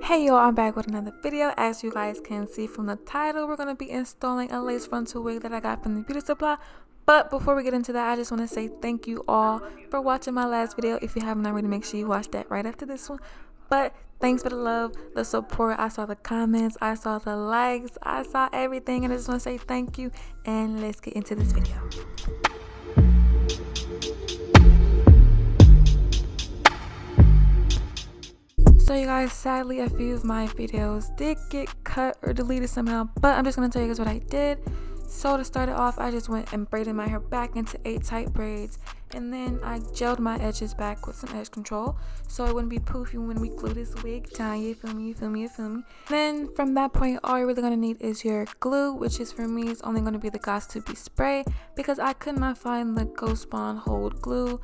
Hey y'all, I'm back with another video. As you guys can see from the title, we're going to be installing a lace frontal wig that I got from the beauty supply. But before we get into that, I just want to say thank you all for watching my last video. If you haven't already, make sure you watch that right after this one. But thanks for the love, the support. I saw the comments, I saw the likes, I saw everything, and I just want to say thank you. And let's get into this video. So you guys, sadly a few of my videos did get cut or deleted somehow, but I'm just going to tell you guys what I did. So to start it off, I just went and braided my hair back into 8 tight braids, and then I gelled my edges back with some edge control so it wouldn't be poofy when we glue this wig down. You feel me? Then from that point, all you're really going to need is your glue, which is for me is only going to be the Got2b spray because I could not find the Ghost Bond Hold glue.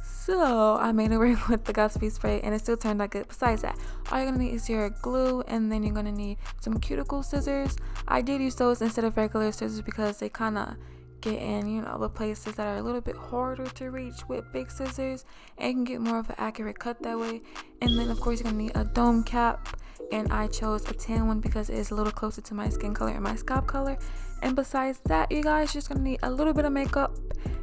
So I made it work with the Got2b spray and it still turned out good. Besides that, all you're gonna need is your glue, and then you're gonna need some cuticle scissors. I did use those instead of regular scissors because they kind of get in, you know, the places that are a little bit harder to reach with big scissors, and you can get more of an accurate cut that way. And then of course you're gonna need a dome cap, and I chose a tan one because it is a little closer to my skin color and my scalp color. And besides that, you guys just gonna need a little bit of makeup,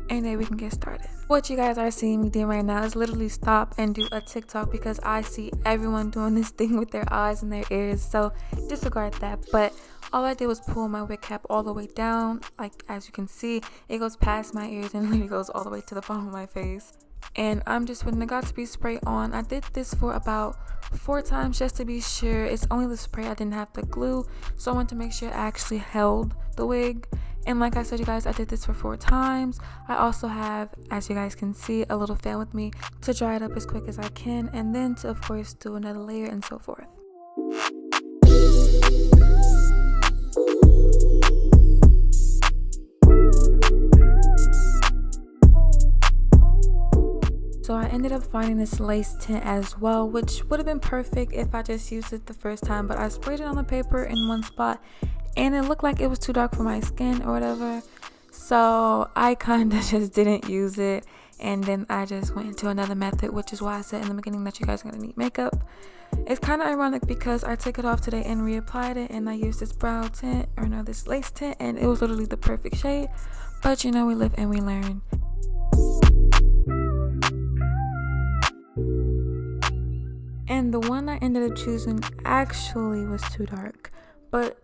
and then we can get started. What you guys are seeing me doing right now is literally stop and do a TikTok because I see everyone doing this thing with their eyes and their ears, so disregard that. But all I did was pull my wig cap all the way down. Like as you can see, it goes past my ears and literally goes all the way to the bottom of my face. And I'm just putting the Got2b spray on. I did this for about 4 times just to be sure. It's only the spray, I didn't have the glue, so I wanted to make sure it actually held the wig. And like I said, you guys, I did this for 4 times. I also have, as you guys can see, a little fan with me to dry it up as quick as I can, and then to of course do another layer and so forth. So I ended up finding this lace tint as well, which would have been perfect if I just used it the first time, but I sprayed it on the paper in one spot and it looked like it was too dark for my skin or whatever, so I kind of just didn't use it. And then I just went into another method, which is why I said in the beginning that you guys are gonna need makeup. It's kind of ironic because I took it off today and reapplied it, and I used this brow tint, or no, this lace tint, and it was literally the perfect shade. But you know, we live and we learn. And the one I ended up choosing actually was too dark, but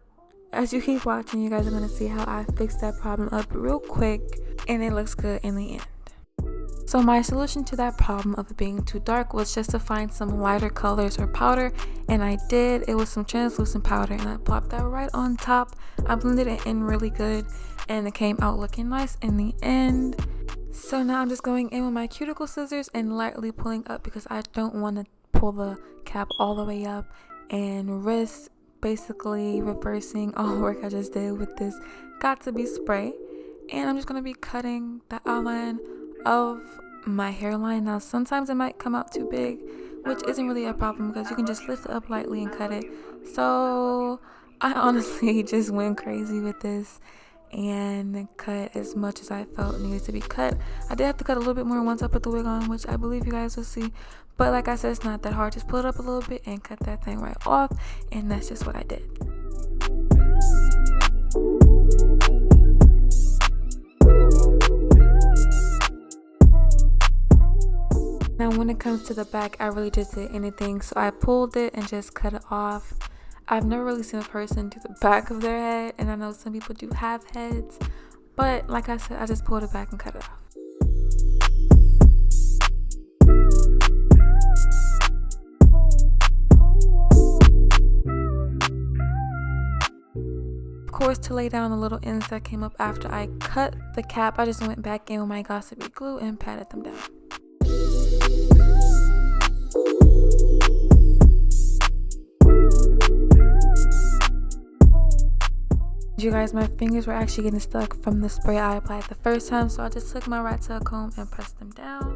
as you keep watching, you guys are going to see how I fixed that problem up real quick, and it looks good in the end. So my solution to that problem of it being too dark was just to find some lighter colors or powder, and I did. It was some translucent powder, and I plopped that right on top. I blended it in really good, and it came out looking nice in the end. So now I'm just going in with my cuticle scissors and lightly pulling up because I don't want to pull the cap all the way up and risk basically reversing all the work I just did with this Got2b spray. And I'm just going to be cutting the outline of my hairline. Now sometimes it might come out too big, which isn't really a problem because you can just lift it up lightly and cut it. So I honestly just went crazy with this and cut as much as I felt needed to be cut. I did have to cut a little bit more once I put the wig on, which I believe you guys will see, but like I said, it's not that hard. Just pull it up a little bit and cut that thing right off, and that's just what I did. Now when it comes to the back, I really just did anything, so I pulled it and just cut it off. I've never really seen a person do the back of their head, and I know some people do have heads, but like I said, I just pulled it back and cut it off. Of course, to lay down the little ends that came up after I cut the cap, I just went back in with my Got2b glue and patted them down. You guys, my fingers were actually getting stuck from the spray I applied the first time, so I just took my rat tail comb and pressed them down.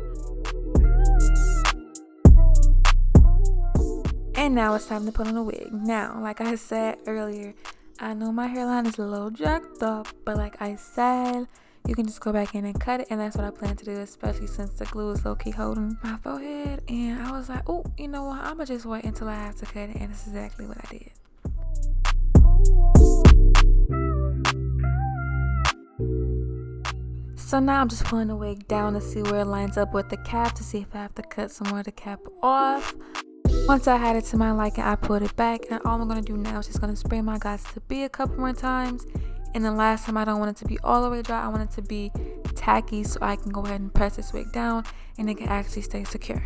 And now it's time to put on a wig. Now, like I said earlier, I know my hairline is a little jacked up, but like I said, you can just go back in and cut it, and that's what I plan to do, especially since the glue is low-key holding my forehead. And I was like, oh, you know what, I'm gonna just wait until I have to cut it, and that's exactly what I did. So now I'm just pulling the wig down to see where it lines up with the cap, to see if I have to cut some more of the cap off. Once I had it to my liking, I put it back, and all I'm going to do now is just going to spray my Gots to Be a couple more times. And the last time, I don't want it to be all the way dry, I want it to be tacky, so I can go ahead and press this wig down and it can actually stay secure.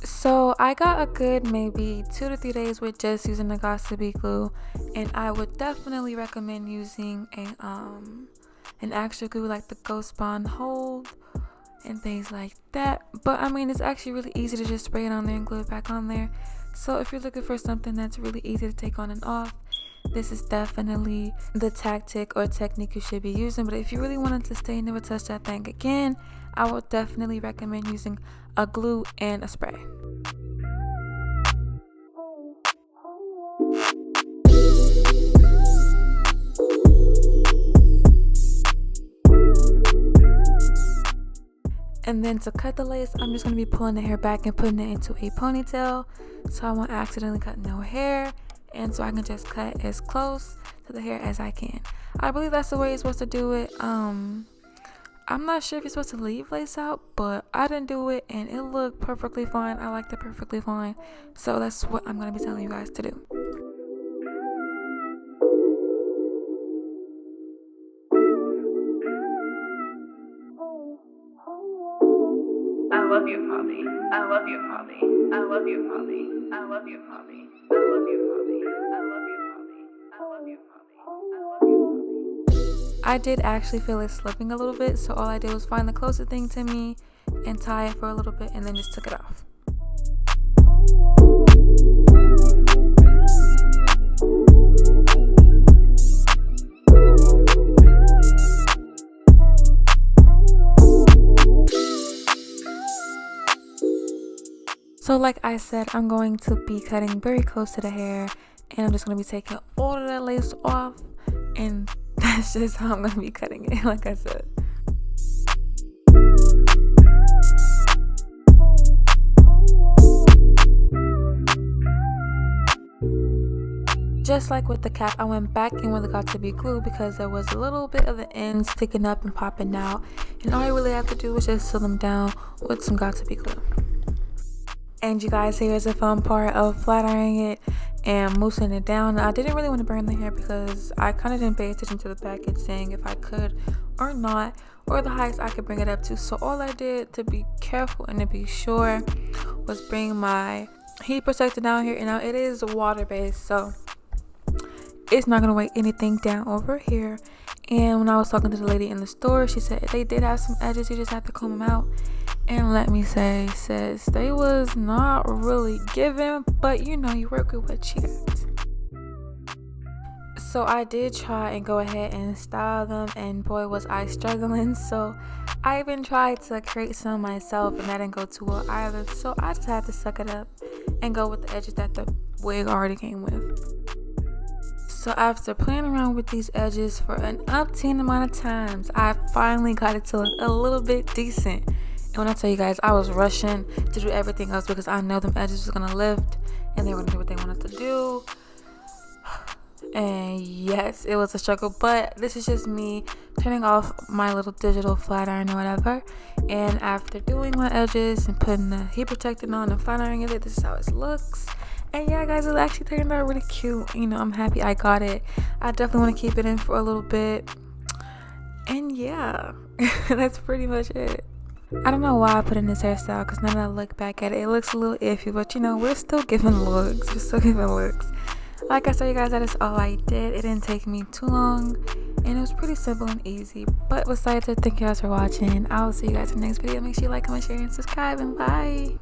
So I got a good maybe 2 to 3 days with just using the Gots to Be glue, and I would definitely recommend using an extra glue like the Ghost Bond Hold and things like that. But I mean, it's actually really easy to just spray it on there and glue it back on there. So if you're looking for something that's really easy to take on and off, this is definitely the tactic or technique you should be using. But if you really wanted to stay and never touch that thing again, I would definitely recommend using a glue and a spray. And then to cut the lace, I'm just going to be pulling the hair back and putting it into a ponytail, so I won't accidentally cut no hair, and so I can just cut as close to the hair as I can. I believe that's the way you're supposed to do it. I'm not sure if you're supposed to leave lace out, but I didn't do it and it looked perfectly fine. I liked it perfectly fine, so that's what I'm going to be telling you guys to do. I love you, Polly. I love you, Polly. I love you, Polly. I love you, Polly. I love you, Polly. I love you, Polly. I love you, Polly. I love you, Polly. I did actually feel it slipping a little bit, so all I did was find the closest thing to me and tie it for a little bit, and then just took it off. So like I said, I'm going to be cutting very close to the hair, and I'm just going to be taking all of that lace off, and that's just how I'm going to be cutting it, like I said. Just like with the cap, I went back in with the Gots to Be glue because there was a little bit of the ends sticking up and popping out, and all I really have to do is just seal them down with some Gots to Be glue. And you guys, here's a fun part of flat ironing it and moussing it down. I didn't really want to burn the hair because I kind of didn't pay attention to the package saying if I could or not, or the highest I could bring it up to. So all I did to be careful and to be sure was bring my heat protector down here. And now it is water based, so it's not going to weigh anything down over here. And when I was talking to the lady in the store, she said they did have some edges, you just have to comb them out. And let me say, sis, they was not really giving, but you know, you work with what you got. So I did try and go ahead and style them, and boy was I struggling. So I even tried to create some myself, and that didn't go too well either. So I just had to suck it up and go with the edges that the wig already came with. So after playing around with these edges for an umpteen amount of times, I finally got it to look a little bit decent. And when I tell you guys, I was rushing to do everything else because I know them edges was gonna lift and they were gonna do what they wanted to do. And yes, it was a struggle, but this is just me turning off my little digital flat iron or whatever. And after doing my edges and putting the heat protector on and flat ironing it, this is how it looks. And yeah, guys, it actually turned out really cute. You know, I'm happy I got it. I definitely want to keep it in for a little bit. And yeah, that's pretty much it. I don't know why I put in this hairstyle, because now that I look back at it, it looks a little iffy, but you know, we're still giving looks. Like I said, you guys, that is all I did. It didn't take me too long, and it was pretty simple and easy. But besides that, thank you guys for watching. I will see you guys in the next video. Make sure you like, comment, share, and subscribe, and bye.